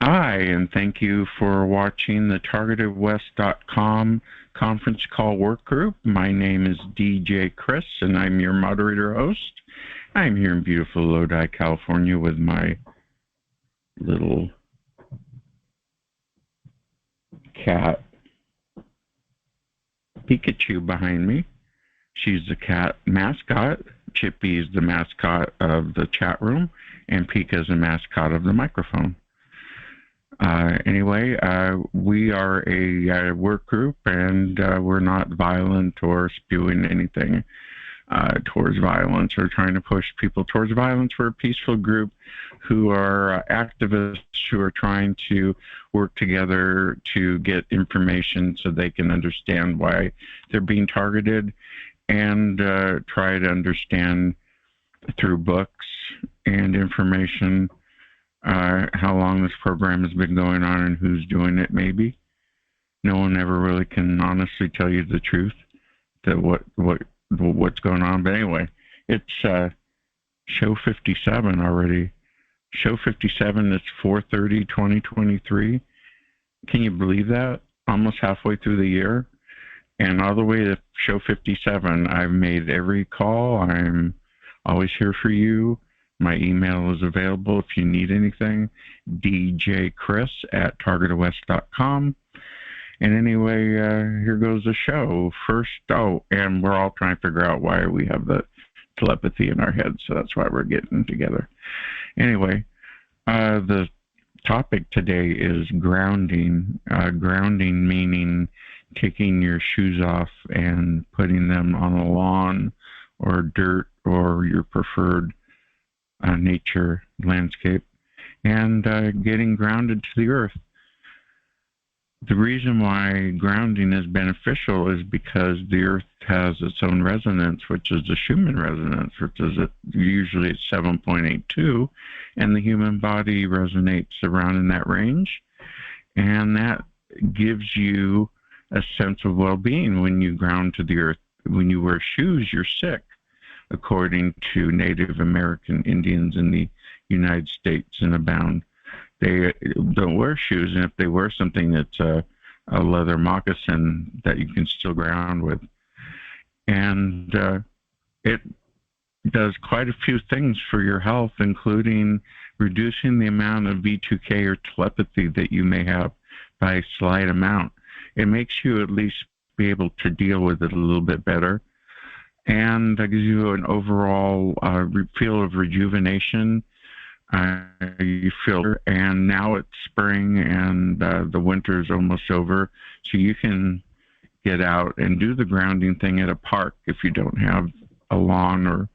Hi, and thank you for watching the TargetedWest.com conference call work group. My name is DJ Chris, and I'm your moderator host. I'm here in beautiful Lodi, California with my little cat, Pikachu, behind me. She's the cat mascot. Chippy is the mascot of the chat room, and Pika is the mascot of the microphone. Anyway, we are a work group, and we're not violent or spewing anything towards violence or trying to push people towards violence. We're a peaceful group who are activists who are trying to work together to get information so they can understand why they're being targeted and try to understand through books and information how long this program has been going on and who's doing it. Maybe no one ever really can honestly tell you the truth that what's going on. But anyway, it's show 57 already. Show 57. It's 4/30/2023. Can you believe that? Almost halfway through the year, and all the way to show 57, I've made every call. I'm always here for you. My email is available if you need anything, djchris@targetedwest.com. And anyway, here goes the show. First, and we're all trying to figure out why we have the telepathy in our heads, so that's why we're getting together. Anyway, the topic today is grounding. Grounding meaning taking your shoes off and putting them on a lawn or dirt or your preferred nature landscape, and getting grounded to the earth. The reason why grounding is beneficial is because the earth has its own resonance, which is the Schumann resonance, which is usually at 7.82, and the human body resonates around in that range, and that gives you a sense of well-being when you ground to the earth. When you wear shoes, you're sick, according to Native American Indians in the United States and abound. They don't wear shoes, and if they wear something that's a leather moccasin that you can still ground with. And it does quite a few things for your health, including reducing the amount of V2K or telepathy that you may have by a slight amount. It makes you at least be able to deal with it a little bit better, and that gives you an overall feel of rejuvenation. You feel, and now it's spring and the winter's almost over, so you can get out and do the grounding thing at a park if you don't have a lawn or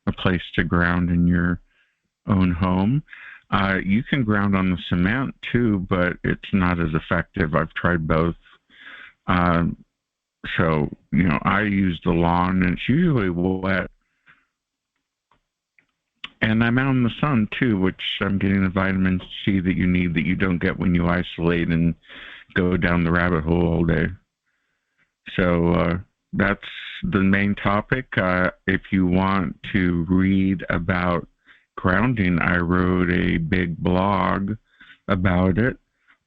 a place to ground in your own home. You can ground on the cement too, but it's not as effective. I've tried both. So, I use the lawn, and it's usually wet. And I'm out in the sun, too, which I'm getting the vitamin C that you need that you don't get when you isolate and go down the rabbit hole all day. So that's the main topic. If you want to read about grounding, I wrote a big blog about it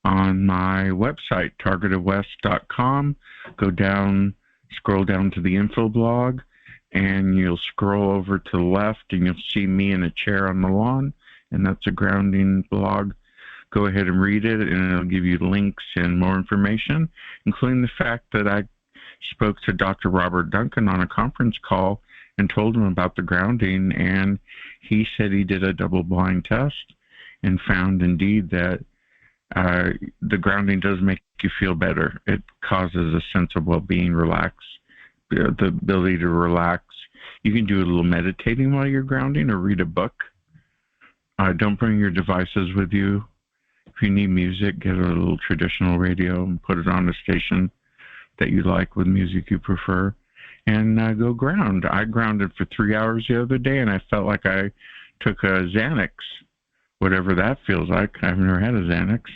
on my website, TargetedWest.com. Go down, scroll down to the info blog, and you'll scroll over to the left, and you'll see me in a chair on the lawn, and that's a grounding blog. Go ahead and read it, and it'll give you links and more information, including the fact that I spoke to Dr. Robert Duncan on a conference call and told him about the grounding, and he said he did a double-blind test and found indeed that the grounding does make you feel better. It causes a sense of well-being, the ability to relax. You can do a little meditating while you're grounding or read a book. Don't bring your devices with you. If you need music, get a little traditional radio and put it on a station that you like with music you prefer, and go ground. I grounded for 3 hours the other day, and I felt like I took a Xanax, whatever that feels like. I've never had a Xanax,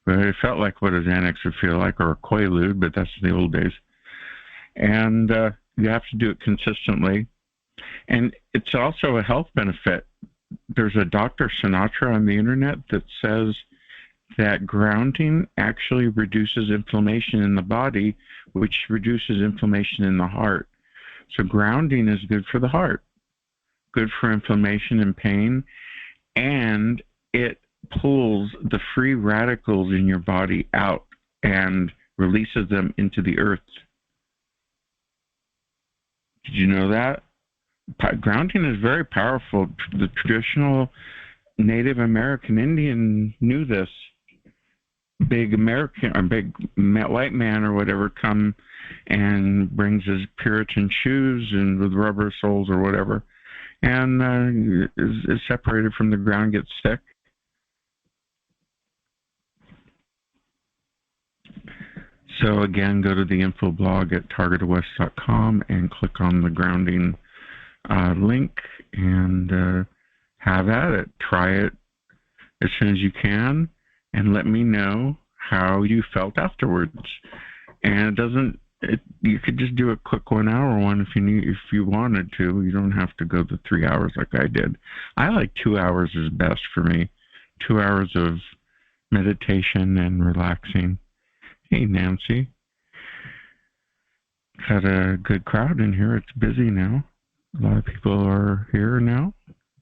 but it felt like what a Xanax would feel like, or a Quaalude, but that's the old days. And you have to do it consistently. And it's also a health benefit. There's a Dr. Sinatra on the internet that says that grounding actually reduces inflammation in the body, which reduces inflammation in the heart. So grounding is good for the heart, good for inflammation and pain, and it pulls the free radicals in your body out and releases them into the earth. Did you know that? Grounding is very powerful. The traditional Native American Indian knew this. Big American or big white man or whatever come and brings his Puritan shoes and with rubber soles or whatever, and is separated from the ground, gets sick. So again, go to the info blog at TargetedWest.com and click on the grounding link and have at it. Try it as soon as you can and let me know how you felt afterwards. And you could just do a quick 1 hour one if you wanted to. You don't have to go the 3 hours like I did. I like 2 hours is best for me. 2 hours of meditation and relaxing. Hey, Nancy. Got a good crowd in here. It's busy now. A lot of people are here now.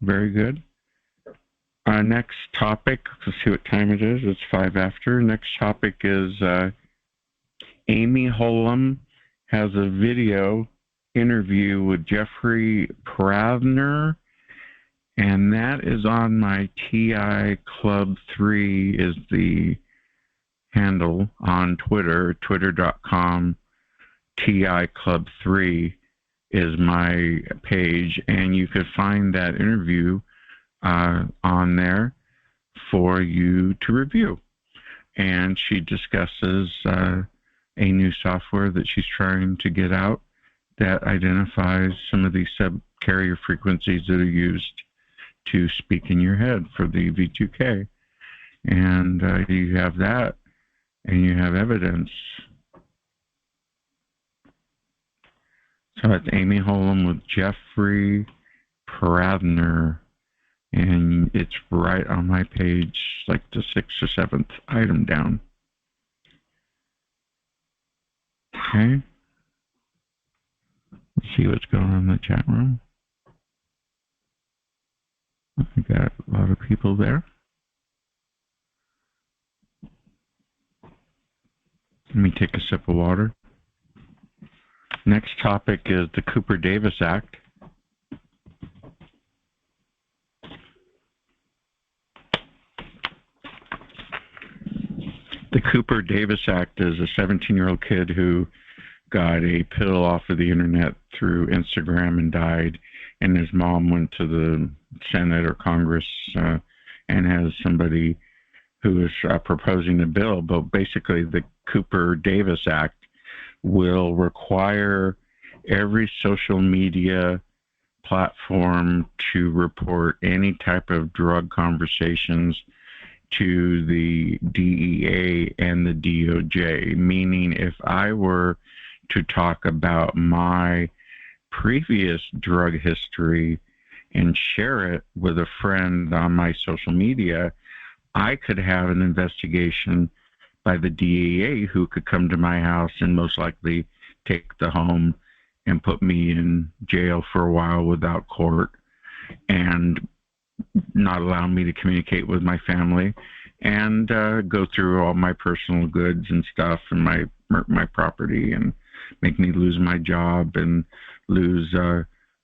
Very good. Next topic, let's see what time it is. It's 5 after. Next topic is Amy Holm has a video interview with Jeffrey Prather, and that is on my TI Club 3 is the handle on Twitter, twitter.com. TI Club 3 is my page, and you could find that interview on there for you to review. And she discusses a new software that she's trying to get out that identifies some of these sub-carrier frequencies that are used to speak in your head for the V2K. And you have that, and you have evidence. So it's Amy Holm with Jeffrey Prather, and it's right on my page, like the 6th or 7th item down. Okay. Let's see what's going on in the chat room. We got a lot of people there. Let me take a sip of water. Next topic is the Cooper-Davis Act. The Cooper-Davis Act is a 17-year-old kid who got a pill off of the internet through Instagram and died, and his mom went to the Senate or Congress and has somebody who is proposing a bill. But basically, the Cooper-Davis Act will require every social media platform to report any type of drug conversations to the DEA and the DOJ, meaning if I were to talk about my previous drug history and share it with a friend on my social media, I could have an investigation by the DEA who could come to my house and most likely take the home and put me in jail for a while without court and not allow me to communicate with my family and go through all my personal goods and stuff and my property and make me lose my job and lose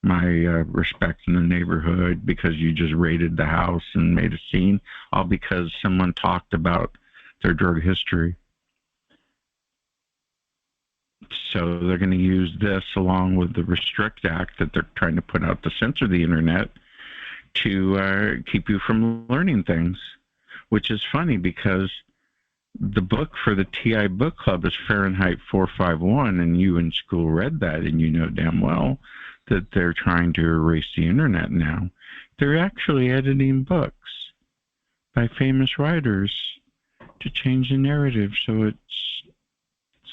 my respect in the neighborhood because you just raided the house and made a scene, all because someone talked about their drug history. So they're going to use this along with the Restrict Act that they're trying to put out to censor the internet to keep you from learning things, which is funny because the book for the TI Book Club is Fahrenheit 451, and you in school read that, and you know damn well that they're trying to erase the internet now. They're actually editing books by famous writers to change the narrative so it's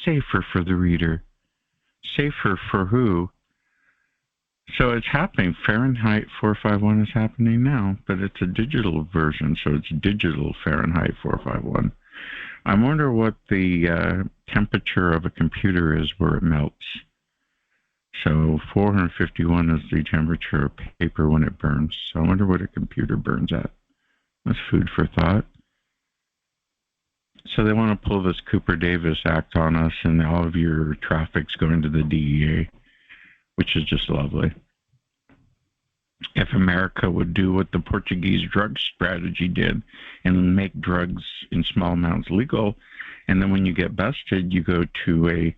safer for the reader. Safer for who? So it's happening. Fahrenheit 451 is happening now, but it's a digital version, so it's digital Fahrenheit 451. I wonder what the temperature of a computer is where it melts. So 451 is the temperature of paper when it burns. So I wonder what a computer burns at. That's food for thought. So they want to pull this Cooper Davis Act on us, and all of your traffic's going to the DEA, which is just lovely. If America would do what the Portuguese drug strategy did and make drugs in small amounts legal, and then when you get busted, you go to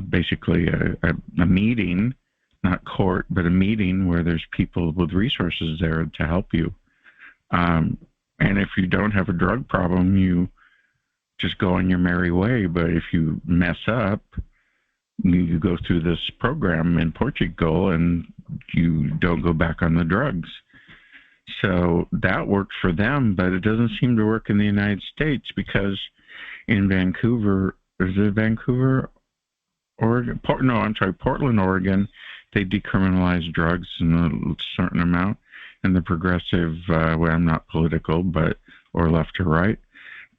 basically a meeting, not court, but a meeting where there's people with resources there to help you. And if you don't have a drug problem, you just go on your merry way. But if you mess up, you go through this program in Portugal and you don't go back on the drugs. So that worked for them, but it doesn't seem to work in the United States, because in Vancouver, is it Vancouver, Oregon? Portland, Oregon, they decriminalized drugs in a certain amount, and the progressive, well, I'm not political, or left or right,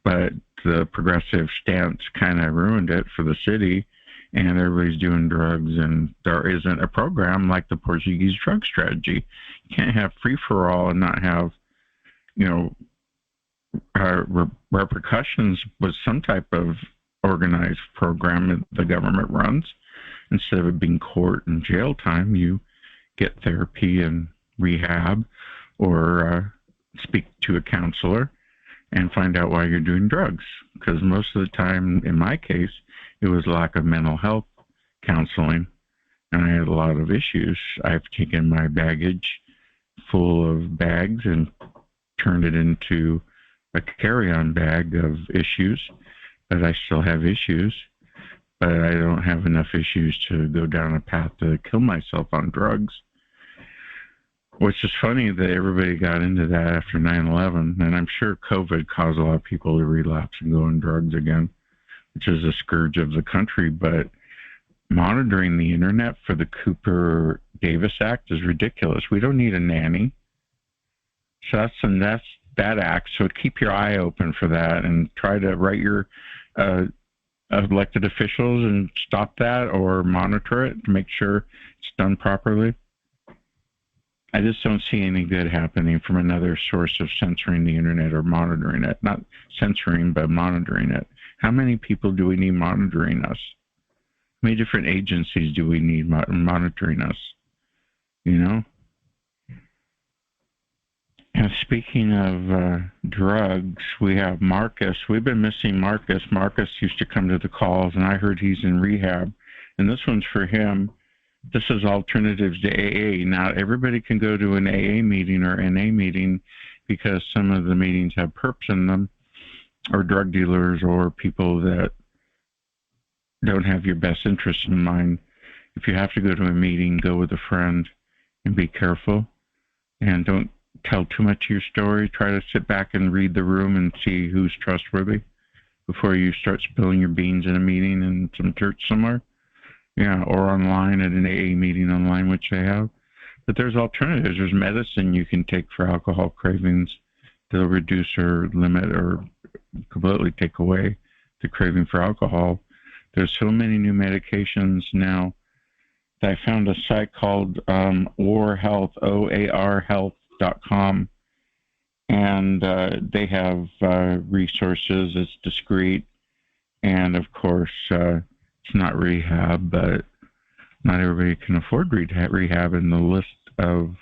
but the progressive stance kind of ruined it for the city, and everybody's doing drugs, and there isn't a program like the Portuguese drug strategy. You can't have free-for-all and not have, repercussions with some type of organized program that the government runs. Instead of it being court and jail time, you get therapy and rehab, or speak to a counselor and find out why you're doing drugs. Because most of the time, in my case, it was lack of mental health counseling, and I had a lot of issues. I've taken my baggage full of bags and turned it into a carry-on bag of issues, but I still have issues. But I don't have enough issues to go down a path to kill myself on drugs. Which is funny that everybody got into that after 9/11, and I'm sure COVID caused a lot of people to relapse and go on drugs again, which is a scourge of the country. But monitoring the internet for the Cooper Davis Act is ridiculous. We don't need a nanny. So that's that act. So keep your eye open for that, and try to write your elected officials and stop that, or monitor it to make sure it's done properly. I just don't see any good happening from another source of censoring the internet or monitoring it. Not censoring, but monitoring it. How many people do we need monitoring us? How many different agencies do we need monitoring us? And speaking of drugs, we have Marcus. We've been missing Marcus. Marcus used to come to the calls, and I heard he's in rehab. And this one's for him. This is alternatives to AA. Not everybody can go to an AA meeting or NA meeting, because some of the meetings have perps in them, or drug dealers, or people that don't have your best interest in mind. If you have to go to a meeting, go with a friend and be careful, and don't tell too much of your story. Try to sit back and read the room and see who's trustworthy before you start spilling your beans in a meeting in some church somewhere. Yeah, or online at an AA meeting online, which they have. But there's alternatives. There's medicine you can take for alcohol cravings that'll reduce or limit or completely take away the craving for alcohol. There's so many new medications now that I found a site called OAR Health, OAR Health.com, and they have resources. It's discreet, and of course, it's not rehab, but not everybody can afford rehab, and the list of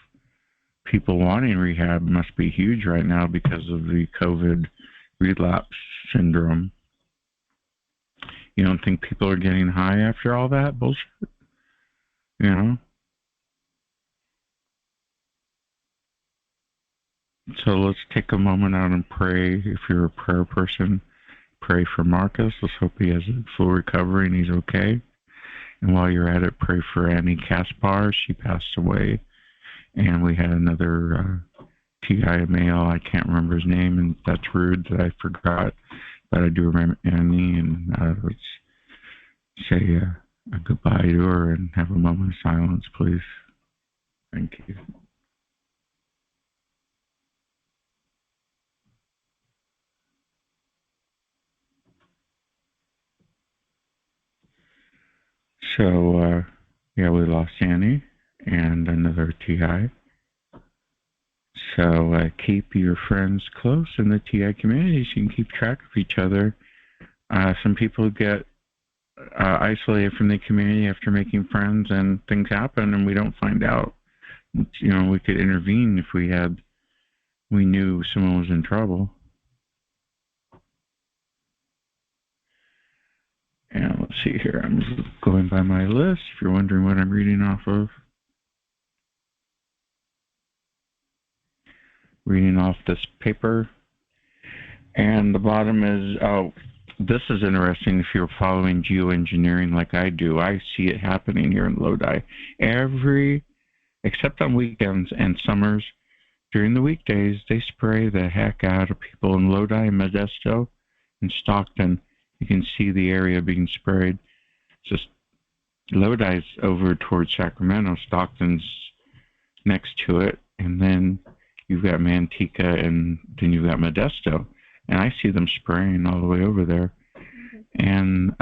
people wanting rehab must be huge right now because of the COVID relapse syndrome. You don't think people are getting high after all that bullshit? So let's take a moment out and pray. If you're a prayer person, pray for Marcus. Let's hope he has a full recovery and he's okay. And while you're at it, pray for Annie Kaspar. She passed away. And we had another TI male. I can't remember his name, and that's rude that I forgot. But I do remember Annie, and let's say a goodbye to her and have a moment of silence, please. Thank you. So, yeah, we lost Annie and another TI. So keep your friends close in the TI community so you can keep track of each other. Some people get isolated from the community after making friends, and things happen, and we don't find out. You know, we could intervene if we knew someone was in trouble. And let's see here. I'm going by my list. If you're wondering what I'm reading off of, reading off this paper. And the bottom is, oh, this is interesting. If you're following geoengineering like I do, I see it happening here in Lodi. Except on weekends and summers, during the weekdays, they spray the heck out of people in Lodi, Modesto, and Stockton. You can see the area being sprayed. Just Lodi's over towards Sacramento. Stockton's next to it. And then you've got Manteca, and then you've got Modesto. And I see them spraying all the way over there. And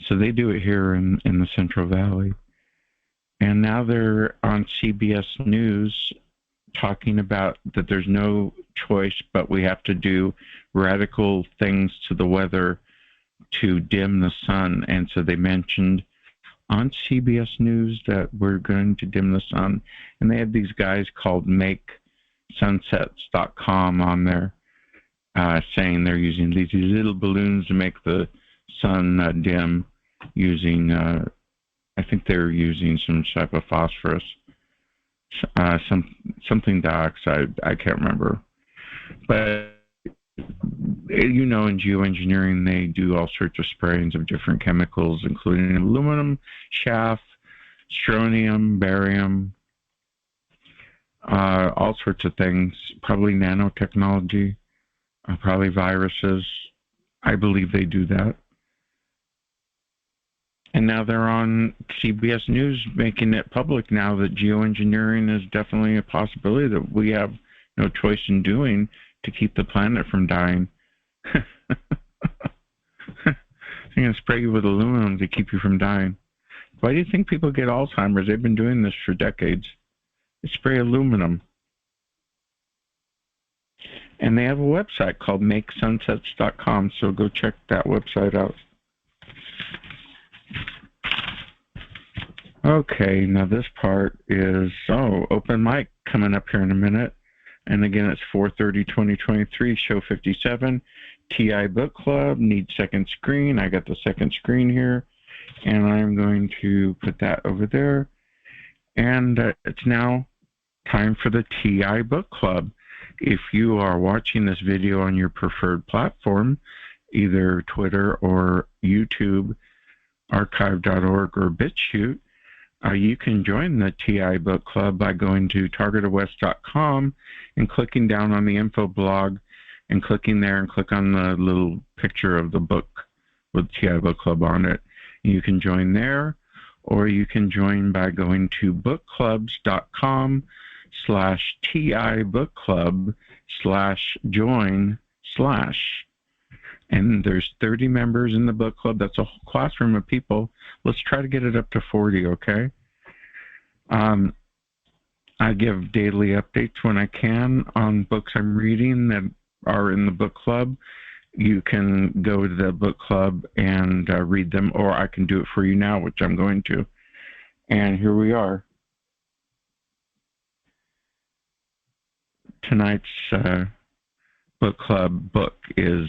so they do it here in the Central Valley. And now they're on CBS News talking about that there's no choice, but we have to do radical things to the weather to dim the sun. And so they mentioned on CBS News that we're going to dim the sun. And they had these guys called MakeSunsets.com on there saying they're using these little balloons to make the sun dim using, I think they're using some type of phosphorus, something dioxide, I can't remember. But you know, in geoengineering, they do all sorts of sprayings of different chemicals, including aluminum, chaff, strontium, barium, all sorts of things, probably nanotechnology, probably viruses. I believe they do that. And now they're on CBS News making it public now that geoengineering is definitely a possibility that we have no choice in doing to keep the planet from dying. They're going to spray you with aluminum to keep you from dying. Why do you think people get Alzheimer's? They've been doing this for decades. They spray aluminum. And they have a website called MakeSunsets.com, so go check that website out. Okay, now this part is, open mic coming up here in a minute. And again, it's 4/30/2023, show 57, TI Book Club, need second screen. I got the second screen here, and I'm going to put that over there. And it's now time for the TI Book Club. If you are watching this video on your preferred platform, either Twitter or YouTube, archive.org or BitChute, you can join the TI Book Club by going to TargetedWest.com and clicking down on the info blog and clicking there and click on the little picture of the book with TI Book Club on it. You can join there, or you can join by going to bookclubs.com/TI Book Club/join/. And there's 30 members in the book club. That's a whole classroom of people. Let's try to get it up to 40, okay? I give daily updates when I can on books I'm reading that are in the book club. You can go to the book club and read them, or I can do it for you now, which I'm going to. And here we are. Tonight's book club book is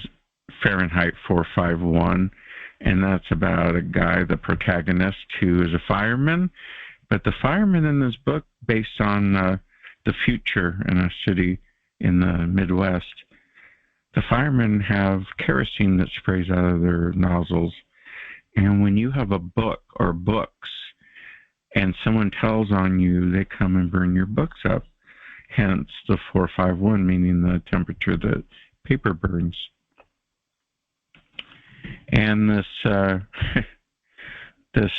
Fahrenheit 451, and that's about a guy, the protagonist, who is a fireman. But the firemen in this book, based on the future in a city in the Midwest, the firemen have kerosene that sprays out of their nozzles. And when you have a book or books and someone tells on you, they come and burn your books up. Hence the 451, meaning the temperature that paper burns. And this this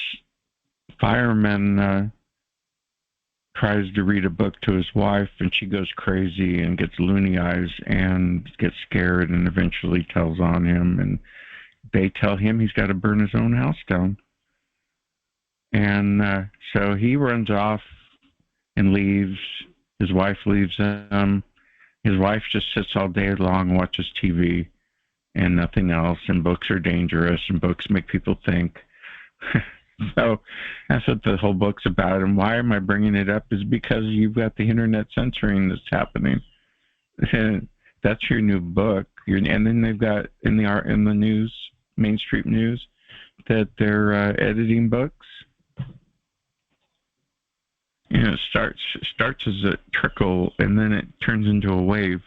fireman tries to read a book to his wife, and she goes crazy and gets loony eyes and gets scared and eventually tells on him. And they tell him he's got to burn his own house down. And so he runs off and leaves. His wife leaves him. His wife just sits all day long and watches TV and nothing else. And books are dangerous, and books make people think. So that's what the whole book's about. And why am I bringing it up is because you've got the internet censoring that's happening. That's your new book. And then they've got in the news, mainstream news, that they're editing books. You know, it starts as a trickle, and then it turns into a wave.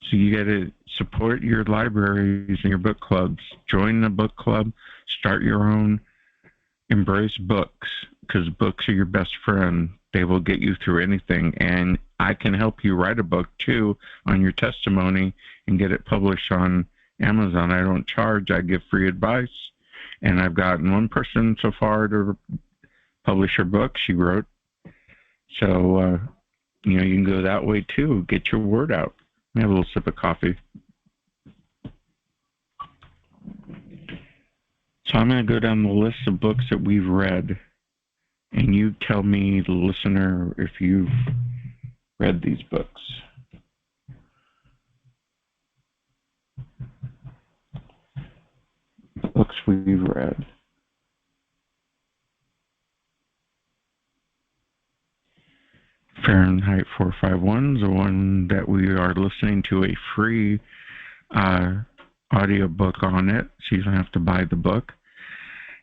So you got to support your libraries and your book clubs. Join the book club. Start your own. Embrace books, because books are your best friend. They will get you through anything. And I can help you write a book, too, on your testimony and get it published on Amazon. I don't charge. I give free advice. And I've gotten one person so far to publish her book she wrote. So, you know, you can go that way, too. Get your word out. Have a little sip of coffee. So I'm going to go down the list of books that we've read, and you tell me, the listener, if you've read these books. Books we've read. Fahrenheit 451 is the one that we are listening to a free audio book on it, so you don't have to buy the book.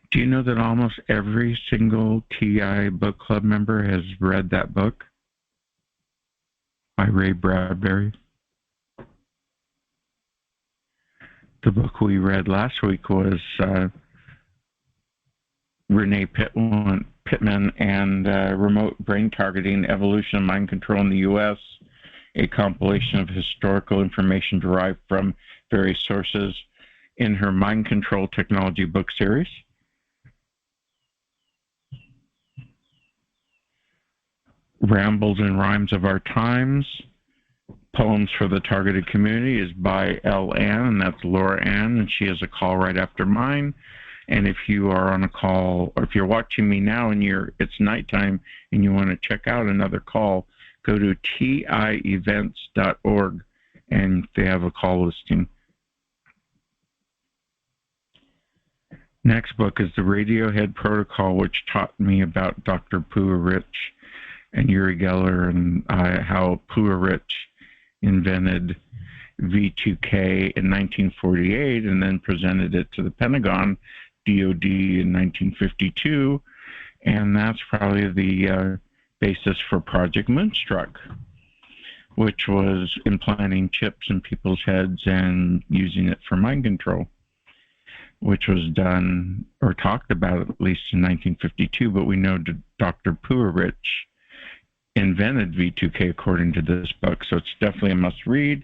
Do you know that almost every single TI book club member has read that book by Ray Bradbury? The book we read last week was Renee Pittman and Remote Brain Targeting, Evolution of Mind Control in the U.S., a compilation of historical information derived from various sources in her Mind Control Technology book series. Rambles and Rhymes of Our Times, Poems for the Targeted Community is by L. Ann, and that's Laura Ann, and she has a call right after mine. And if you are on a call, or if you're watching me now and it's nighttime and you want to check out another call, go to tievents.org, and they have a call listing. Next book is The Radiohead Protocol, which taught me about Dr. Puharich and Uri Geller, and how Puharich invented V2K in 1948 and then presented it to the Pentagon, DOD, in 1952. And that's probably the basis for Project Moonstruck, which was implanting chips in people's heads and using it for mind control, which was done or talked about at least in 1952. But we know Dr. Puharich invented V2K according to this book, so it's definitely a must-read.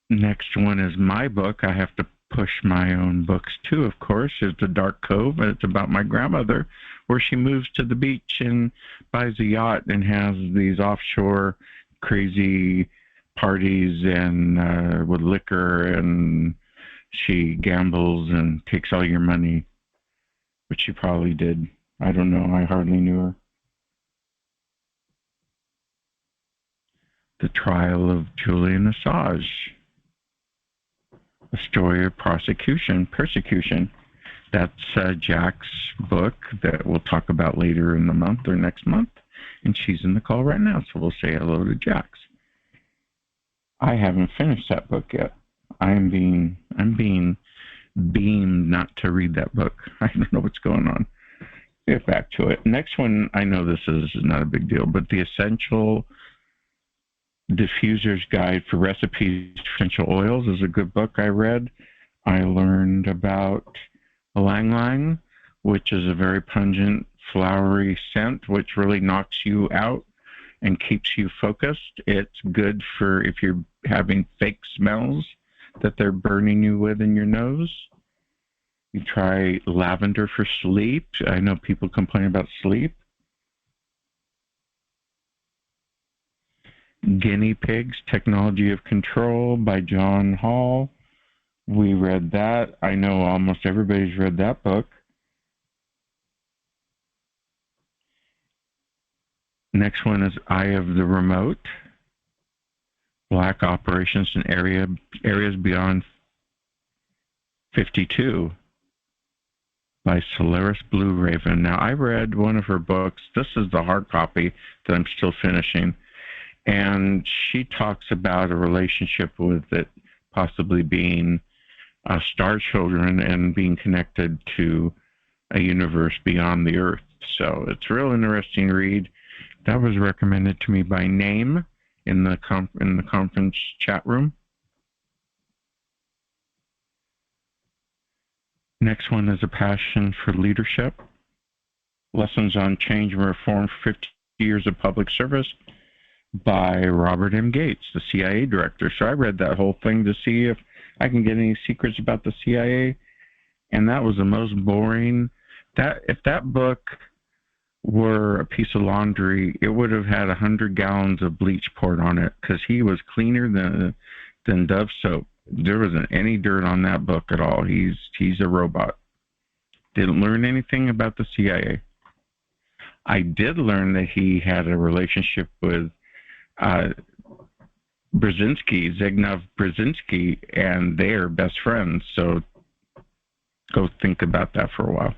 Next one is my book. I have to push my own books too, of course. It's The Dark Cove, and it's about my grandmother, where she moves to the beach and buys a yacht and has these offshore crazy parties and with liquor, and she gambles and takes all your money, which she probably did. I don't know. I hardly knew her. The Trial of Julian Assange, a story of persecution. That's Jack's book that we'll talk about later in the month or next month, and she's in the call right now, so we'll say hello to Jax. I haven't finished that book yet. I'm being beamed not to read that book. I don't know what's going on. Get back to it. Next one, I know this is not a big deal, but The Essential Diffuser's Guide for Recipes for Essential Oils is a good book I read. I learned about ylang ylang, which is a very pungent, flowery scent, which really knocks you out and keeps you focused. It's good for if you're having fake smells that they're burning you with in your nose. You try lavender for sleep. I know people complain about sleep. Guinea Pigs, Technology of Control by John Hall. We read that. I know almost everybody's read that book. Next one is Eye of the Remote, Black Operations in Areas Beyond 52 by Solaris Blue Raven. Now, I read one of her books. This is the hard copy that I'm still finishing. And she talks about a relationship with it possibly being star children and being connected to a universe beyond the Earth. So it's a real interesting read. That was recommended to me by Name in the conference chat room. Next one is A Passion for Leadership, Lessons on Change and Reform for 50 Years of Public Service by Robert M. Gates, the CIA director. So I read that whole thing to see if I can get any secrets about the CIA, and that was the most boring. If that book were a piece of laundry, it would have had 100 gallons of bleach poured on it because he was cleaner than Dove soap. There wasn't any dirt on that book at all. He's a robot. Didn't learn anything about the CIA. I did learn that he had a relationship with Zygmunt Brzezinski, and they are best friends. So go think about that for a while.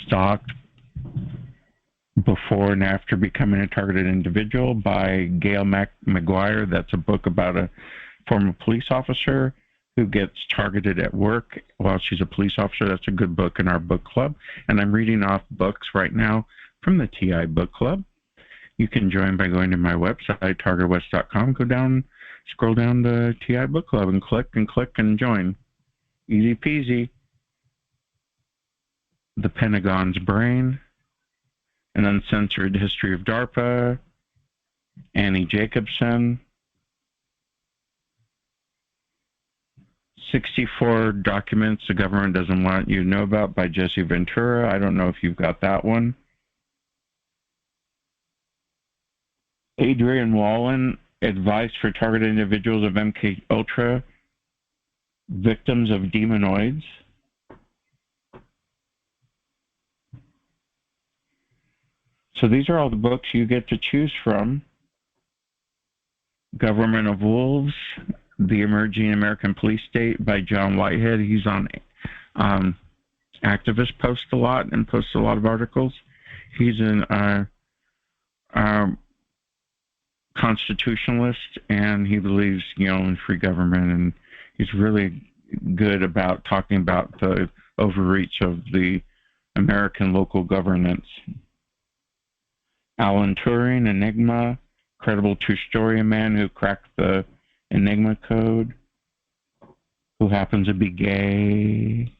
Stalked Before and After Becoming a Targeted Individual by Gail McGuire. That's a book about a former police officer who gets targeted at work while she's a police officer. That's a good book in our book club. And I'm reading off books right now from the TI Book Club. You can join by going to my website, TargetedWest.com. Go down, scroll down the TI Book Club and click and join. Easy peasy. The Pentagon's Brain, An Uncensored History of DARPA, Annie Jacobson, 64 Documents the Government Doesn't Want You to Know About by Jesse Ventura. I don't know if you've got that one. Adrian Wallen, Advice for Targeted Individuals of MK Ultra, Victims of Demonoids. So these are all the books you get to choose from. Government of Wolves, The Emerging American Police State by John Whitehead. He's on Activist Post a lot and posts a lot of articles. He's an constitutionalist, and he believes, in free government, and he's really good about talking about the overreach of the American local governance. Alan Turing, Enigma, credible true story, a man who cracked the Enigma code, who happens to be gay.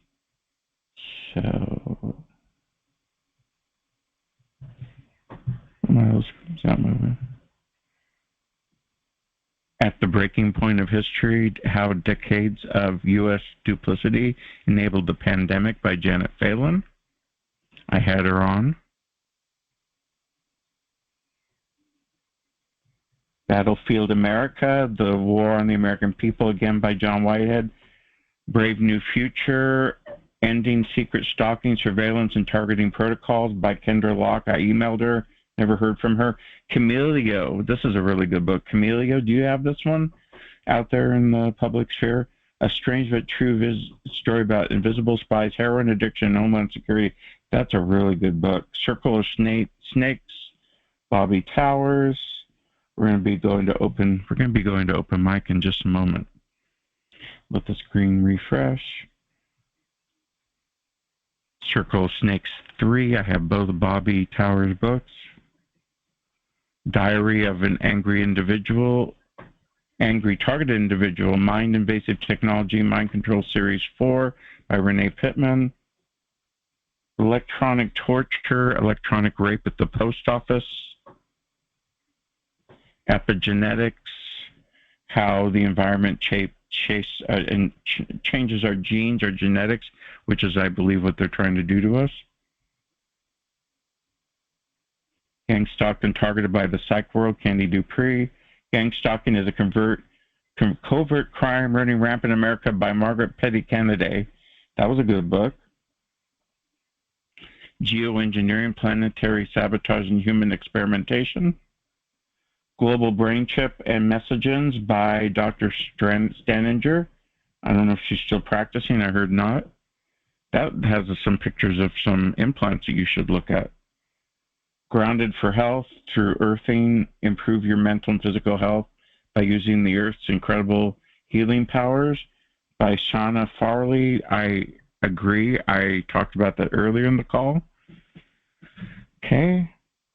So, what else is that movie? At the Breaking Point of History, How Decades of U.S. Duplicity Enabled the Pandemic by Janet Phelan. I had her on. Battlefield America, The War on the American People, again by John Whitehead. Brave New Future, Ending Secret Stalking, Surveillance, and Targeting Protocols by Kendra Locke. I emailed her, never heard from her. Camelio, this is a really good book. Camelio, do you have this one out there in the public sphere? A strange but true story about invisible spies, heroin addiction, and homeland security. That's a really good book. Circle of Snakes, Bobby Towers. We're going to be going to open mic in just a moment. Let the screen refresh. Circle of Snakes 3. I have both Bobby Towers books. Diary of an Angry Targeted Individual, Mind Invasive Technology, Mind Control Series 4 by Renee Pittman. Electronic Torture, Electronic Rape at the Post Office. Epigenetics, How the Environment changes our genes, our genetics, which is, I believe, what they're trying to do to us. Gang stalked and targeted by the psych world, Candy Dupree. Gang stalking is a covert crime running rampant in America by Margaret Petty Kennedy. That was a good book. Geoengineering, Planetary Sabotage, and Human Experimentation. Global Brain Chip and Messages by Dr. Staninger. I don't know if she's still practicing. I heard not. That has some pictures of some implants that you should look at. Grounded for Health, through earthing, improve your mental and physical health by using the Earth's incredible healing powers by Shauna Farley. I agree. I talked about that earlier in the call. Okay,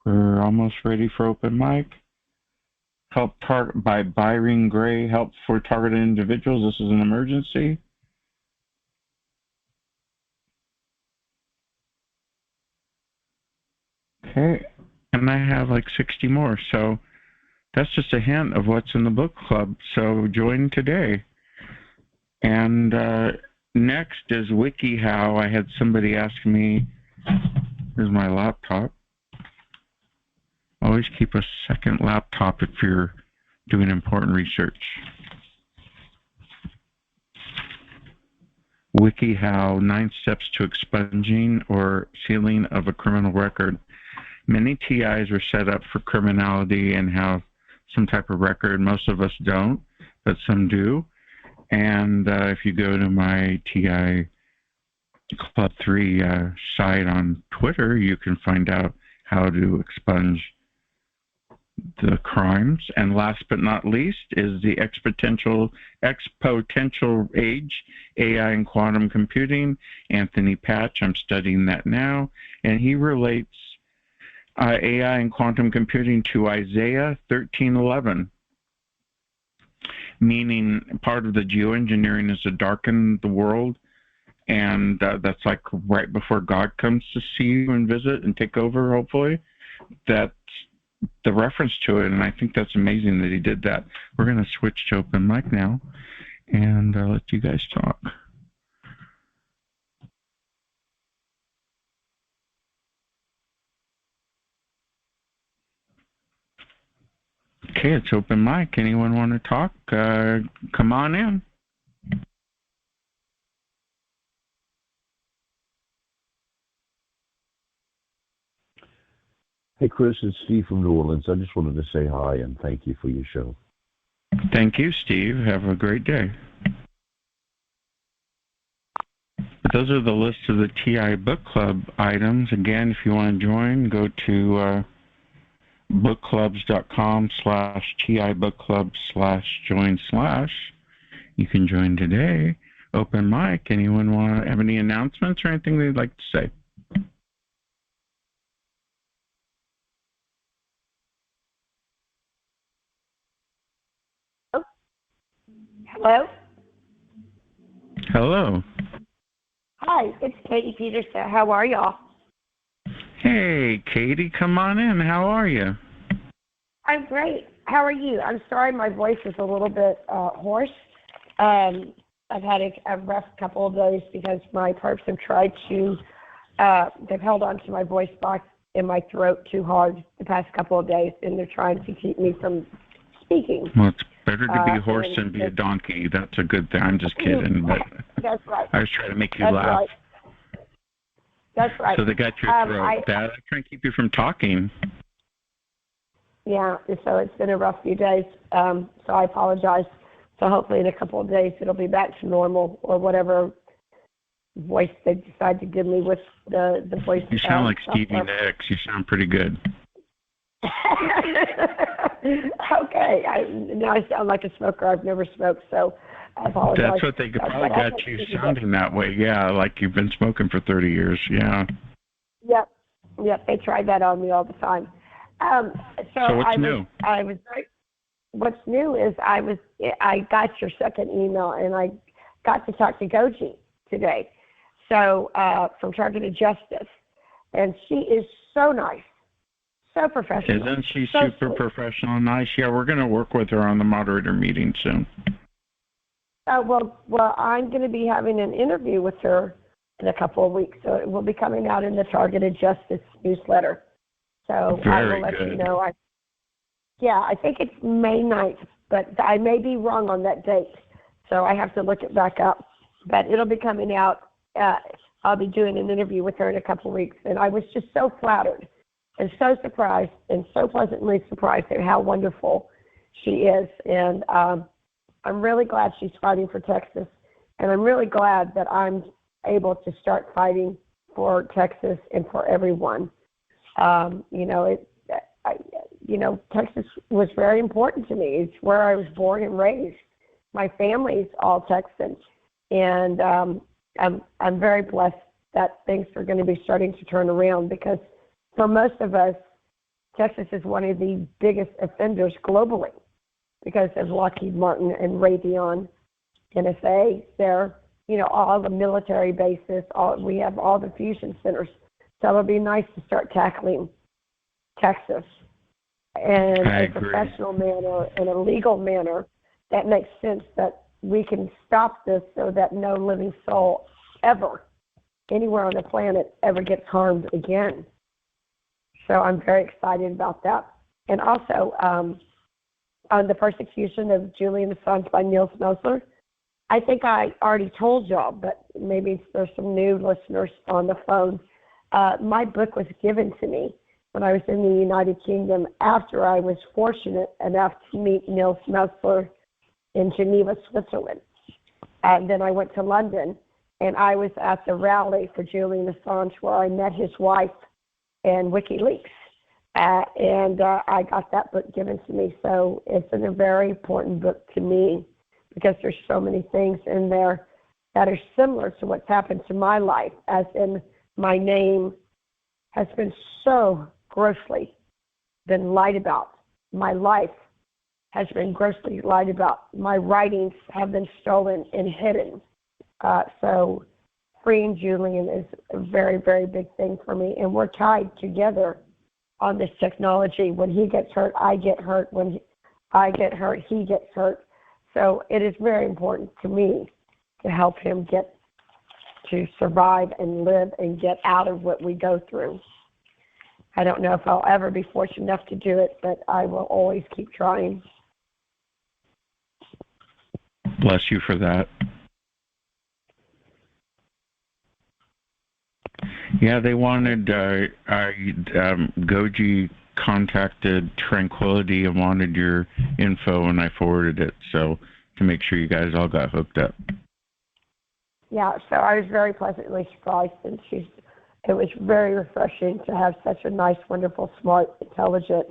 we're almost ready for open mic. Help by Byron Gray, Help for Targeted Individuals. This is an emergency. Okay, and I have like 60 more, so that's just a hint of what's in the book club. So join today. And next is WikiHow. I had somebody ask me, here's my laptop. Always keep a second laptop if you're doing important research. WikiHow, 9 steps to expunging or sealing of a criminal record. Many TIs are set up for criminality and have some type of record. Most of us don't, but some do. And if you go to my TI Club 3 site on Twitter, you can find out how to expunge the crimes. And last but not least is the exponential age, AI and quantum computing. Anthony Patch, I'm studying that now, and he relates AI and quantum computing to Isaiah 13:11, meaning part of the geoengineering is to darken the world, and that's like right before God comes to see you and visit and take over, hopefully. That's the reference to it, and I think that's amazing that he did that. We're going to switch to open mic now and let you guys talk. Okay, it's open mic. Anyone want to talk? Come on in. Hey, Chris, it's Steve from New Orleans. I just wanted to say hi and thank you for your show. Thank you, Steve. Have a great day. Those are the list of the TI Book Club items. Again, if you want to join, go to bookclubs.com/TI-bookclub/join/. You can join today. Open mic. Anyone want to have any announcements or anything they'd like to say? Hello? Hello. Hi, it's Katie Peterson. How are y'all? Hey, Katie, come on in. How are you? I'm great. How are you? I'm sorry my voice is a little bit hoarse. I've had a rough couple of days because my perps have tried to, they've held on to my voice box in my throat too hard the past couple of days, and they're trying to keep me from speaking. Well, it's better to be a horse than be a donkey. That's a good thing. I'm just kidding, but that's right. I was trying to make you that's laugh. Right. That's right. So they got your throat bad. I try and keep you from talking. Yeah, so it's been a rough few days. So I apologize. So hopefully in a couple of days it'll be back to normal or whatever voice they decide to give me with the voice. You sound like Stevie Nicks. You sound pretty good. Okay. Now I sound like a smoker. I've never smoked, so I apologize. That's what they probably got you sounding that way. Yeah, like you've been smoking for 30 years. Yeah. Yep. They tried that on me all the time. So what's new? What's new is I got your second email and I got to talk to Goji today. So from Targeted Justice, and she is so nice. So professional. Isn't she so super sweet. professional and nice? Yeah, we're going to work with her on the moderator meeting soon. Well, I'm going to be having an interview with her in a couple of weeks, so it will be coming out in the Targeted Justice newsletter. So I will Very let you good. know. I think it's May 9th, but I may be wrong on that date. So I have to look it back up. But it'll be coming out. I'll be doing an interview with her in a couple of weeks. And I was just so flattered and so surprised and so pleasantly surprised at how wonderful she is. And I'm really glad she's fighting for Texas. And I'm really glad that I'm able to start fighting for Texas and for everyone. Texas was very important to me. It's where I was born and raised. My family's all Texans, and I'm very blessed that things are going to be starting to turn around, because for most of us, Texas is one of the biggest offenders globally because of Lockheed Martin and Raytheon, NSA. They're, all the military bases. We have all the fusion centers. So it would be nice to start tackling Texas in a professional manner, in a legal manner that makes sense, that we can stop this so that no living soul ever, anywhere on the planet, ever gets harmed again. So I'm very excited about that. And also, on the persecution of Julian Assange by Neil Smelsler, I think I already told y'all, but maybe there's some new listeners on the phone. My book was given to me when I was in the United Kingdom after I was fortunate enough to meet Neil Smelsler in Geneva, Switzerland. And then I went to London, and I was at the rally for Julian Assange where I met his wife and WikiLeaks. I got that book given to me. So it's a very important book to me, because there's so many things in there that are similar to what's happened to my life, as in my name has been so grossly been lied about. My life has been grossly lied about. My writings have been stolen and hidden. So freeing Julian is a very, very big thing for me. And we're tied together on this technology. When he gets hurt, I get hurt. When I get hurt, he gets hurt. So it is very important to me to help him get to survive and live and get out of what we go through. I don't know if I'll ever be fortunate enough to do it, but I will always keep trying. Bless you for that. Yeah, they wanted, Goji contacted Tranquility and wanted your info, and I forwarded it, so to make sure you guys all got hooked up. Yeah, so I was very pleasantly surprised, and it was very refreshing to have such a nice, wonderful, smart, intelligent,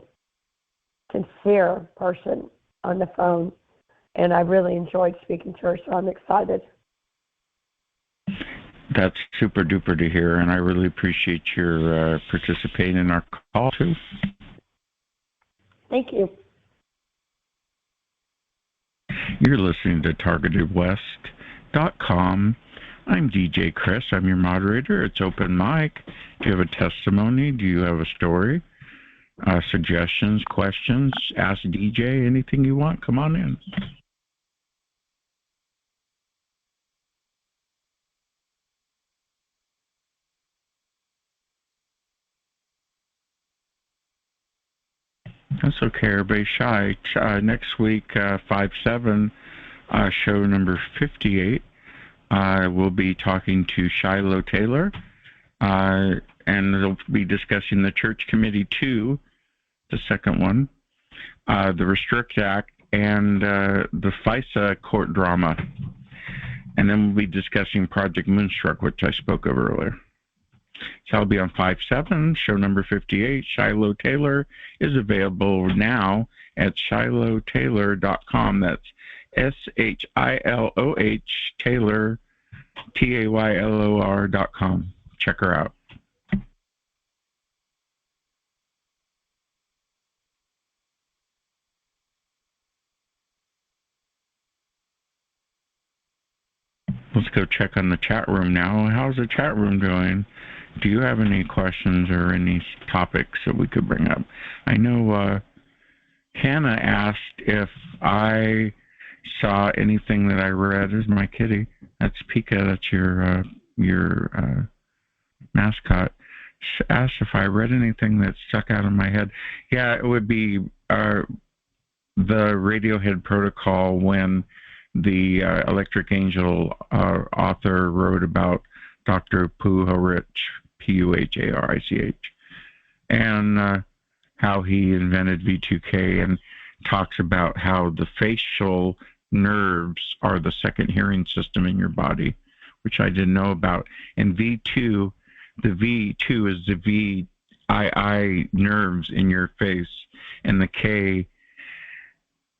sincere person on the phone, and I really enjoyed speaking to her, so I'm excited. That's super duper to hear, and I really appreciate your participating in our call too. Thank you. You're listening to TargetedWest.com. I'm DJ Chris. I'm your moderator. It's open mic. Do you have a testimony? Do you have a story? Suggestions, questions? Ask DJ anything you want. Come on in. That's okay. Everybody's shy. Next week, 5/7, show number 58. We'll be talking to Shiloh Taylor, and they'll be discussing the Church Committee 2, the second one, the Restrict Act, and the FISA court drama. And then we'll be discussing Project Moonstruck, which I spoke of earlier. So I'll be on 5/7, show number 58. Shiloh Taylor is available now at shilohtaylor.com. That's SHILOH Taylor, TAYLOR.com. Check her out. Let's go check on the chat room now. How's the chat room doing? Do you have any questions or any topics that we could bring up? I know Hannah asked if I saw anything that I read. There's my kitty. That's Pika. That's your mascot. asked if I read anything that stuck out in my head. Yeah, it would be the Radiohead Protocol when the Electric Angel author wrote about Dr. Puharich, Puharich, and how he invented V2K and talks about how the facial nerves are the second hearing system in your body, which I didn't know about. And V2, the V2 is the VII nerves in your face, and the K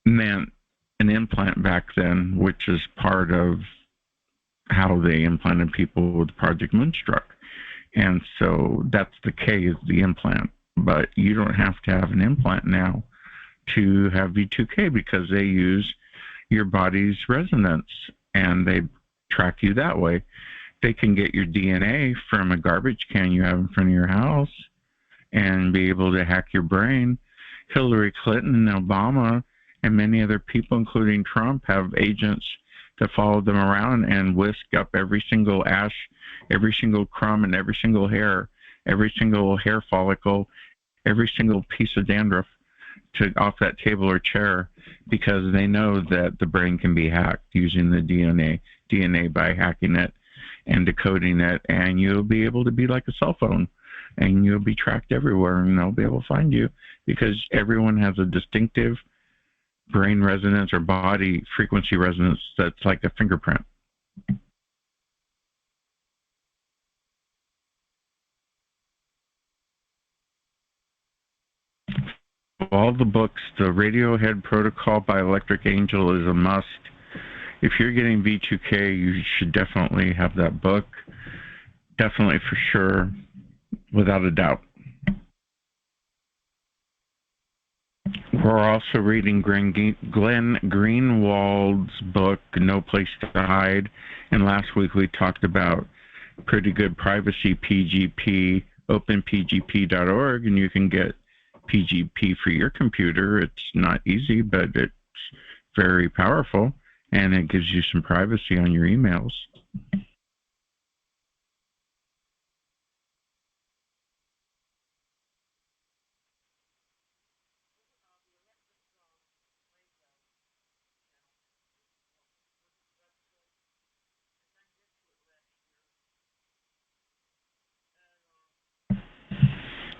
meant an implant back then, which is part of how they implanted people with Project Moonstruck. And so that's the K is the implant. But you don't have to have an implant now to have V2K because they use your body's resonance and they track you that way. They can get your DNA from a garbage can you have in front of your house and be able to hack your brain. Hillary Clinton and Obama and many other people, including Trump, have agents that follow them around and whisk up every single ash, every single crumb, and every single hair, every single hair follicle, every single piece of dandruff off that table or chair, because they know that the brain can be hacked using the DNA by hacking it and decoding it, and you'll be able to be like a cell phone, and you'll be tracked everywhere, and they'll be able to find you because everyone has a distinctive brain resonance or body frequency resonance that's like a fingerprint. All the books, the Radiohead Protocol by Electric Angel is a must. If you're getting V2K, you should definitely have that book. Definitely, for sure, without a doubt. We're also reading Glenn Greenwald's book, No Place to Hide. And last week we talked about Pretty Good Privacy, PGP, openpgp.org, and you can get PGP for your computer. It's not easy, but it's very powerful, and it gives you some privacy on your emails.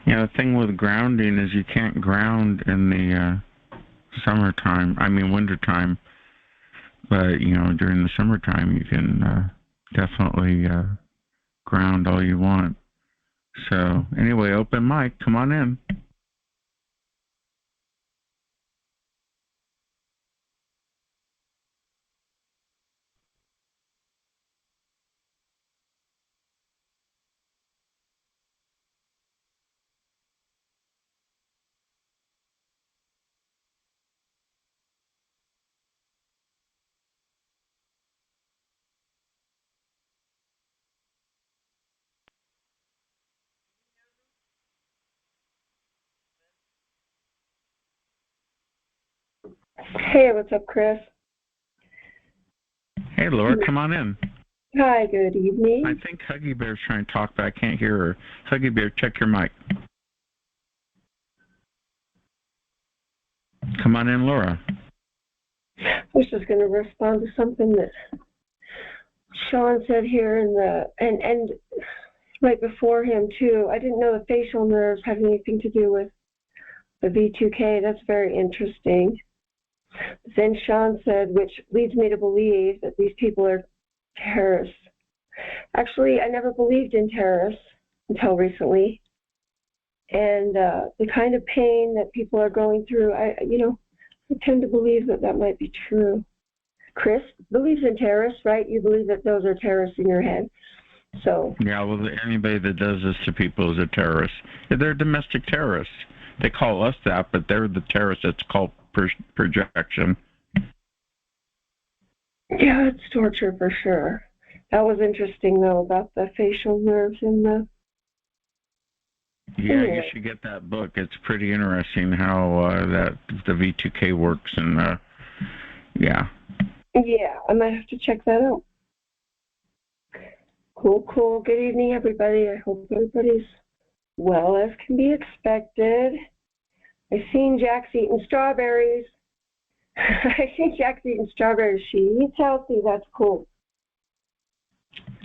Yeah, the thing with grounding is you can't ground in the summertime. I mean, wintertime. But, during the summertime, you can definitely ground all you want. So, anyway, open mic. Come on in. Hey, what's up, Chris? Hey, Laura, come on in. Hi, good evening. I think Huggy Bear's trying to talk, but I can't hear her. Huggy Bear, check your mic. Come on in, Laura. I was just going to respond to something that Sean said here and right before him too. I didn't know the facial nerves had anything to do with the V2K. That's very interesting. Then Sean said, which leads me to believe that these people are terrorists. Actually, I never believed in terrorists until recently. And the kind of pain that people are going through, I tend to believe that might be true. Chris believes in terrorists, right? You believe that those are terrorists in your head. So yeah, well, anybody that does this to people is a terrorist. They're domestic terrorists. They call us that, but they're the terrorists. It's called projection. Yeah, it's torture for sure. That was interesting, though, about the facial nerves and the... Yeah, you should get that book. It's pretty interesting how that the V2K works, and yeah. Yeah, I might have to check that out. Cool. Good evening, everybody. I hope everybody's well as can be expected. I've seen Jack's eating strawberries. I think Jack's eating strawberries. She eats healthy. That's cool.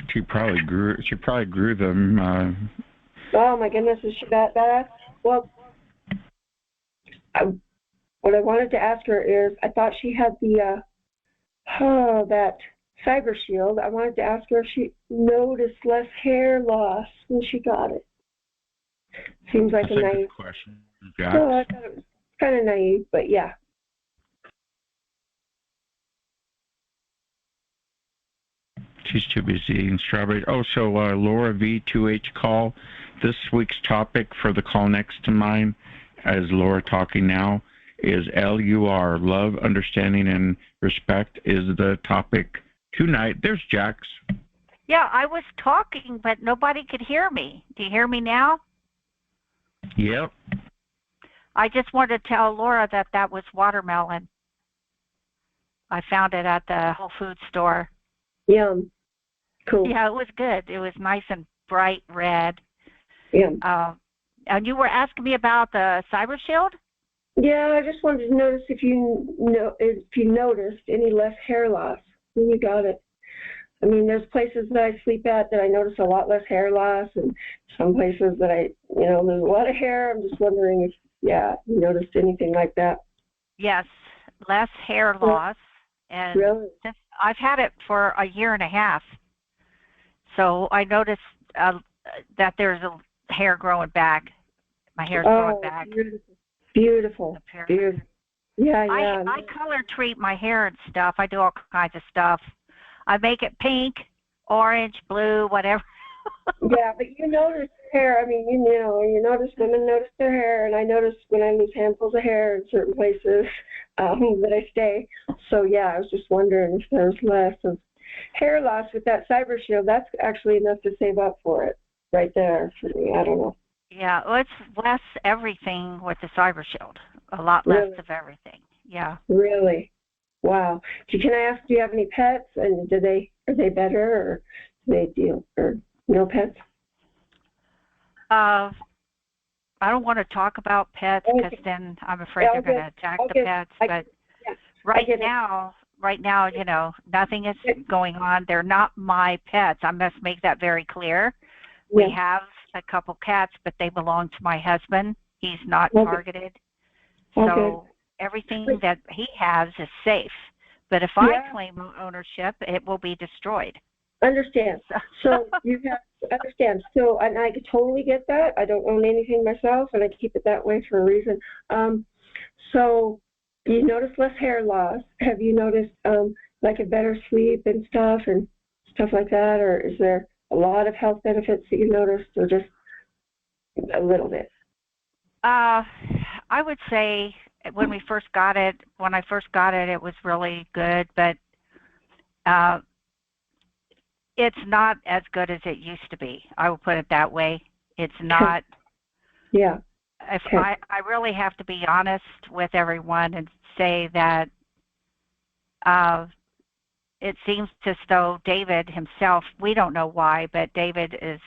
She probably grew them. Oh my goodness, is she that? Well, what I wanted to ask her is, I thought she had the that Cyber Shield. I wanted to ask her if she noticed less hair loss when she got it. Seems like That's a a naive good question, Jack. Oh, I thought it was kind of naive, but yeah. She's too busy eating strawberries. Oh, so Laura V2H call. This week's topic for the call next to mine, as Laura talking now, is LUR, love, understanding, and respect is the topic tonight. There's Jax. Yeah, I was talking, but nobody could hear me. Do you hear me now? Yep. I just wanted to tell Laura that that was watermelon. I found it at the Whole Foods store. Yum. Cool. Yeah, it was good. It was nice and bright red. Yum. And you were asking me about the Cyber Shield? Yeah, I just wanted to notice if you noticed any less hair loss when you got it. I mean, there's places that I sleep at that I notice a lot less hair loss, and some places that there's a lot of hair. I'm just wondering if, you noticed anything like that. Yes, less hair loss. And really? since I've had it for a year and a half, so I noticed that there's a hair growing back. My hair's growing back. Beautiful. Yeah. I color treat my hair and stuff. I do all kinds of stuff. I make it pink, orange, blue, whatever. Yeah, but you notice hair. I mean, you notice women notice their hair, and I notice when I lose handfuls of hair in certain places that I stay. So, yeah, I was just wondering if there's less of hair loss with that Cyber Shield. That's actually enough to save up for it right there for me. I don't know. Yeah, well, it's less everything with the Cyber Shield. A lot less of everything. Yeah. Really? Wow. Can I ask, do you have any pets, and are they better, or do they deal, or no pets? I don't want to talk about pets because then I'm afraid they're going to attack the pets. But right now, nothing is going on. They're not my pets. I must make that very clear. We have a couple cats, but they belong to my husband. He's not targeted. So everything that he has is safe. But if I claim ownership, it will be destroyed. Understand. So you have to understand. So, and I totally get that. I don't own anything myself, and I keep it that way for a reason. So you notice less hair loss. Have you noticed like a better sleep and stuff like that, or is there a lot of health benefits that you noticed, or just a little bit? I would say when I first got it, it was really good, but it's not as good as it used to be. I will put it that way. It's not. Yeah. I really have to be honest with everyone and say that it seems as though David himself, we don't know why, but David is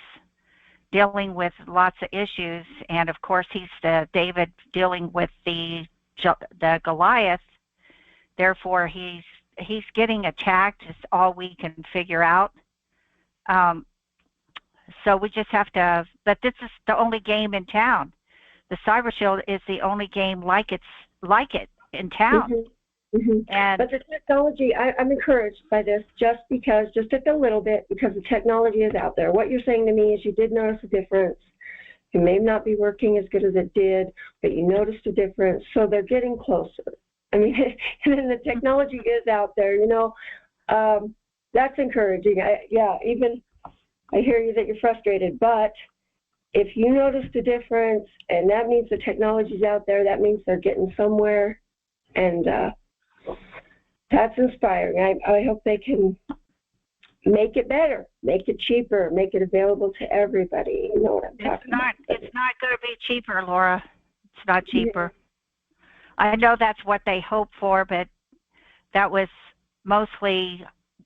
dealing with lots of issues, and of course he's David dealing with the Goliath. Therefore, he's getting attacked. Is all we can figure out. So we just have to. But this is the only game in town. The Cyber Shield is the only game like it in town. And but the technology, I'm encouraged by this just a little bit, because the technology is out there. What you're saying to me is you did notice a difference. It may not be working as good as it did, but you noticed a difference. So they're getting closer. I mean, and then the technology is out there, that's encouraging. Even I hear you that you're frustrated, but if you noticed a difference, and that means the technology's out there, that means they're getting somewhere, and that's inspiring. I hope they can make it better, make it cheaper, make it available to everybody. You know what I'm talking about? It's not going to be cheaper, Laura. It's not cheaper. I know that's what they hope for, but that was mostly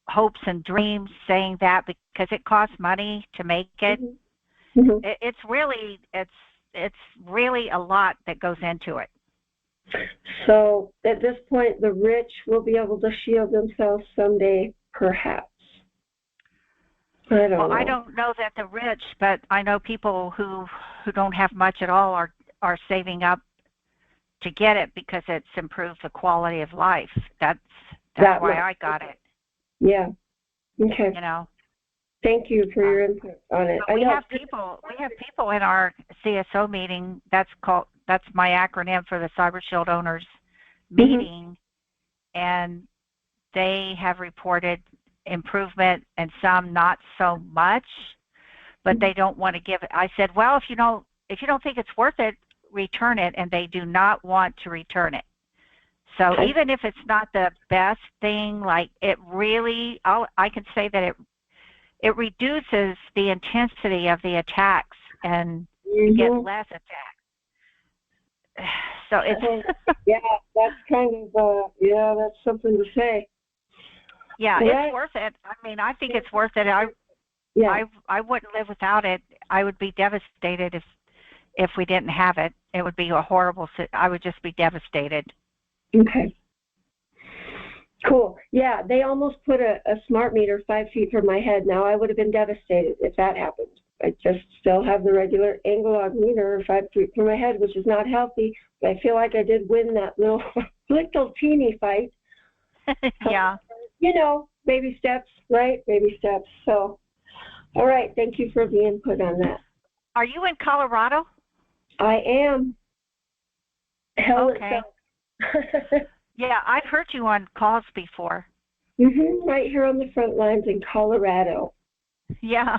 hopes and dreams saying that, because it costs money to make it. It's really a lot that goes into it. So at this point, the rich will be able to shield themselves someday, perhaps. I don't know. I don't know that the rich, but I know people who don't have much at all are saving up to get it because it's improved the quality of life. That's why I got it. Yeah. Okay. You know. Thank you for your input on it. We have people in our CSO meeting. That's my acronym for the Cyber Shield Owners meeting, and they have reported improvement and some not so much, but they don't want to give it. I said, well, if you don't think it's worth it, return it, and they do not want to return it. So even if it's not the best thing, like it really, I can say that it reduces the intensity of the attacks and you get less attacks. So it's yeah, that's kind of that's something to say. Yeah, it's worth it. I mean, I think it's worth it. I wouldn't live without it. I would be devastated if we didn't have it. It would be a horrible. I would just be devastated. Okay. Cool. Yeah, they almost put a smart meter 5 feet from my head. Now I would have been devastated if that happened. I just still have the regular analog meter 5 feet from my head, which is not healthy. But I feel like I did win that little teeny fight. Yeah. You know, baby steps, right? Baby steps. So, all right. Thank you for the input on that. Are you in Colorado? I am. Hell okay. Yeah, I've heard you on calls before. Right here on the front lines in Colorado. Yeah.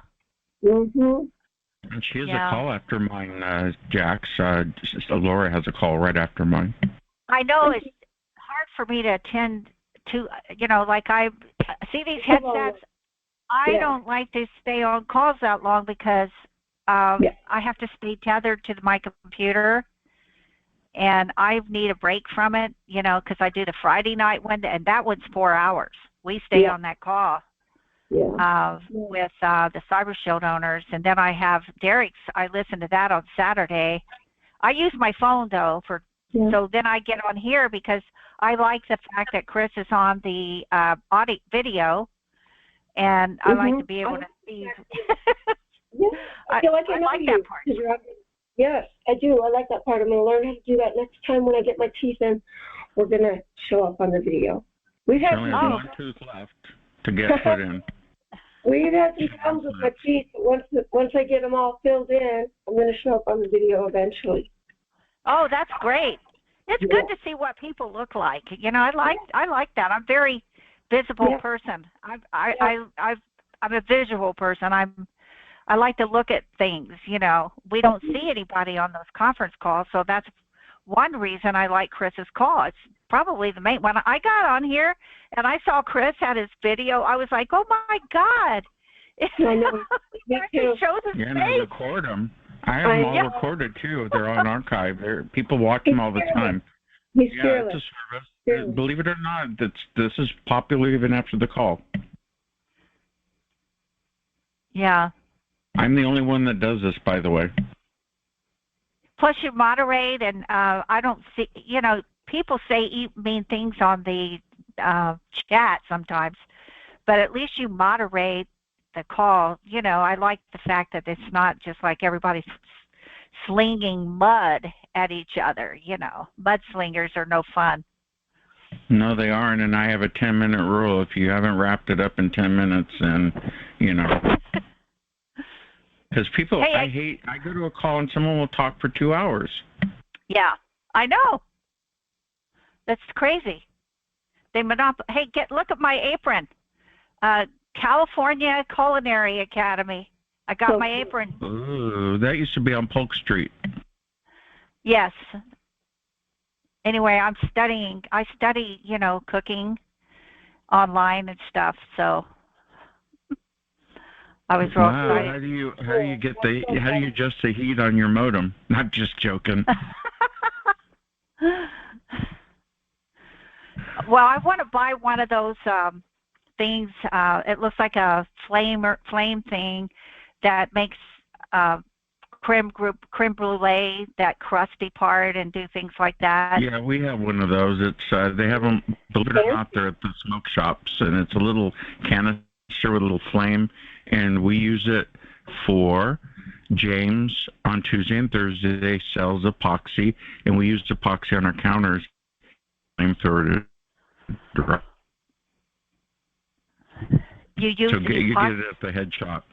And she has a call after mine, Jax. Laura has a call right after mine. I know it's hard for me to attend to, like I see these headsets. I don't like to stay on calls that long because I have to stay tethered to my computer. And I need a break from it, because I do the Friday night one, and that one's 4 hours. We stay on that call with the Cyber Shield owners. And then I have Derek's. I listen to that on Saturday. I use my phone, though, so then I get on here because I like the fact that Chris is on the audio video, and I like to be able to see. I feel like I know you. That part. Yes, I do. I like that part. I'm going to learn how to do that next time when I get my teeth in. We're going to show up on the video. We've had only one tooth left to get put in. We've had some problems with my teeth, but once I get them all filled in, I'm going to show up on the video eventually. Oh, that's great. It's good to see what people look like. I like that. I'm a very visible person. I'm a visual person. I like to look at things, We don't see anybody on those conference calls, so that's one reason I like Chris's call. It's probably the main one. I got on here, and I saw Chris had his video. I was like, oh, my God. I know. It shows his face. I record them. I have them all recorded, too. They're on archive. People watch them all the time. He's fearless. It's a service. Fearless. Believe it or not, this is popular even after the call. Yeah. I'm the only one that does this, by the way. Plus, you moderate, and I don't see, people say mean things on the chat sometimes, but at least you moderate the call. I like the fact that it's not just like everybody's slinging mud at each other. Mudslingers are no fun. No, they aren't, and I have a 10-minute rule. If you haven't wrapped it up in 10 minutes, then, Because people, I go to a call and someone will talk for 2 hours. Yeah, I know. That's crazy. They look at my apron. California Culinary Academy. I got my apron. Ooh, that used to be on Polk Street. Yes. Anyway, I'm studying. I study, cooking online and stuff, so I was real excited. How do you adjust the heat on your modem? Not just joking. Well, I want to buy one of those things. It looks like a flame thing that makes creme brulee, that crusty part, and do things like that? Yeah, we have one of those. It's they have them. Believe it or not, they're at the smoke shops, and it's a little canister with a little flame, and we use it for James on Tuesday and Thursday sells epoxy, and we use epoxy on our counters. Flamethrower to You use so you get it at the head shop.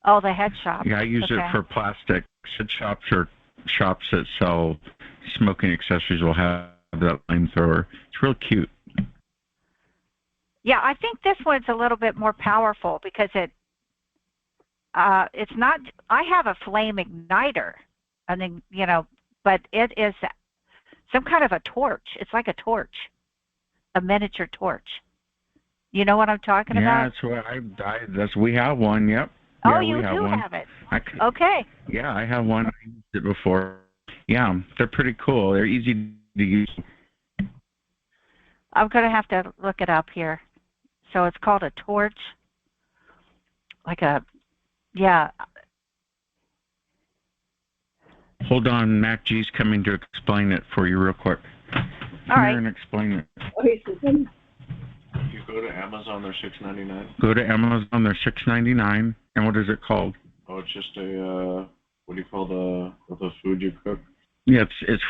Oh, the head shop. Yeah, I use it for plastic. Head shops or shops that sell smoking accessories will have that flamethrower. It's real cute. Yeah, I think this one's a little bit more powerful because it's not. I have a flame igniter, and then but it is some kind of a torch. It's like a torch, a miniature torch. You know what I'm talking about? Yeah, that's what we have one. Yep. Oh, yeah, you we have do one. have it. Okay. Yeah, I have one. I used it before. Yeah, they're pretty cool. They're easy to use. I'm going to have to look it up here. So it's called a torch. Yeah. Hold on, Mac G's coming to explain it for you real quick. All right. Come here and explain it. If you go to Amazon, they're $6.99. Go to Amazon, they're $6.99. And what is it called? Oh, it's just a what do you call the food you cook? Yeah, it's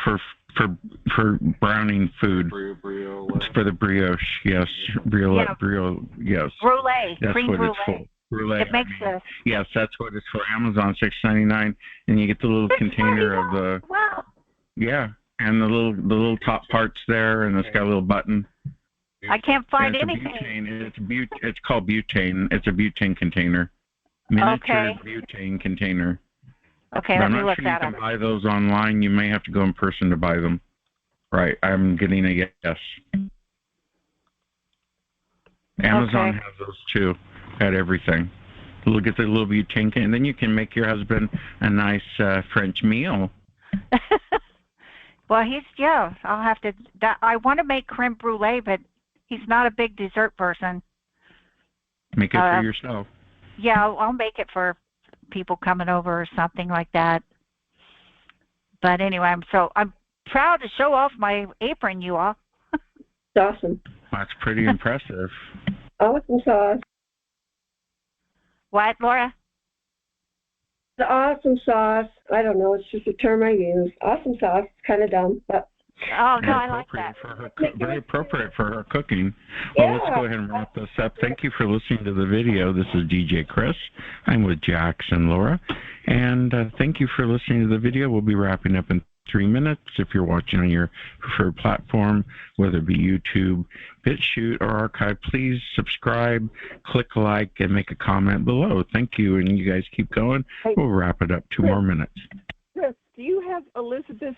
for browning food. Brio. It's for the brioche, yes. Brio, yes. Brulee. That's Cream what brulee. it's for. Brulee. It makes a... Yes, that's what it's for. Amazon, $6.99, and you get the little container of the. Wow. Yeah, and the little top parts there, and it's got a little button. I can't find it's anything. It's called butane. It's a butane container. Miniature butane container. Okay, but let me look I'm not that sure up. you can buy those online. You may have to go in person to buy them. Right, I'm getting a yes. Amazon has those too. Got everything. Look at the little butane, and then you can make your husband a nice French meal. Well, I'll have to. I want to make creme brulee, but he's not a big dessert person. Make it for yourself. Yeah, I'll make it for people coming over or something like that. But anyway, I'm proud to show off my apron, you all. It's awesome. That's pretty impressive. Awesome sauce. What, Laura? The awesome sauce. I don't know. It's just a term I use. Awesome sauce. It's kind of dumb, but. Oh, no, I like that. Very appropriate for her cooking. Well, let's go ahead and wrap this up. Thank you for listening to the video. This is DJ Chris. I'm with Jax and Laura. And thank you for listening to the video. We'll be wrapping up in 3 minutes. If you're watching on your preferred platform, whether it be YouTube, BitChute, or Archive, please subscribe, click like, and make a comment below. Thank you, and you guys keep going. We'll wrap it up 2 more minutes. Chris, do you have Elizabeth's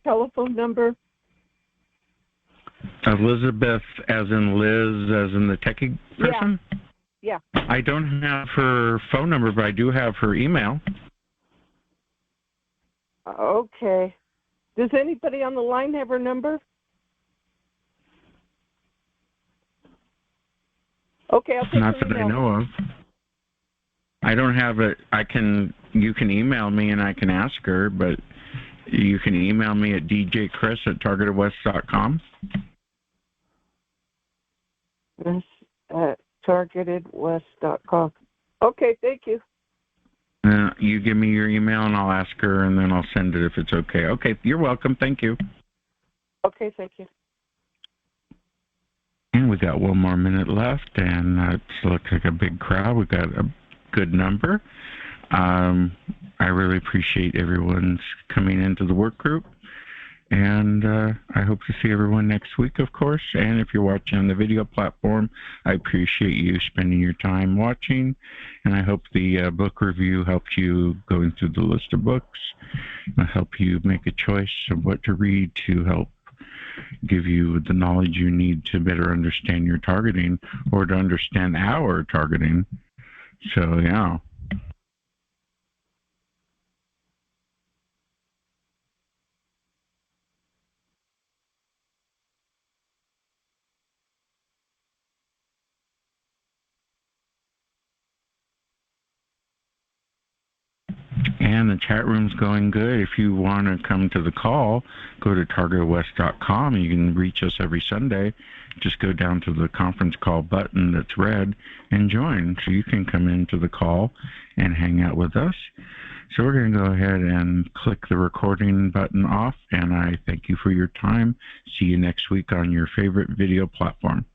telephone number? Elizabeth, as in Liz, as in the techie person? Yeah. I don't have her phone number, but I do have her email. Okay. Does anybody on the line have her number? Okay, I'll take Not her that I email. know of. I don't have it. You can email me and I can ask her, but you can email me at djchris@targetedwest.com. Chris at TargetedWest.com. Okay, thank you. You give me your email and I'll ask her, and then I'll send it if it's okay. Okay, you're welcome. Thank you. Okay, thank you. And we got 1 more minute left, and it looks like a big crowd. We got a good number. I really appreciate everyone's coming into the work group. And I hope to see everyone next week, of course. And if you're watching on the video platform, I appreciate you spending your time watching. And I hope the book review helped you going through the list of books. It'll help you make a choice of what to read to help give you the knowledge you need to better understand your targeting or to understand our targeting. So, yeah. And the chat room's going good. If you want to come to the call, go to TargetedWest.com. You can reach us every Sunday. Just go down to the conference call button that's red and join. So you can come into the call and hang out with us. So we're going to go ahead and click the recording button off. And I thank you for your time. See you next week on your favorite video platform.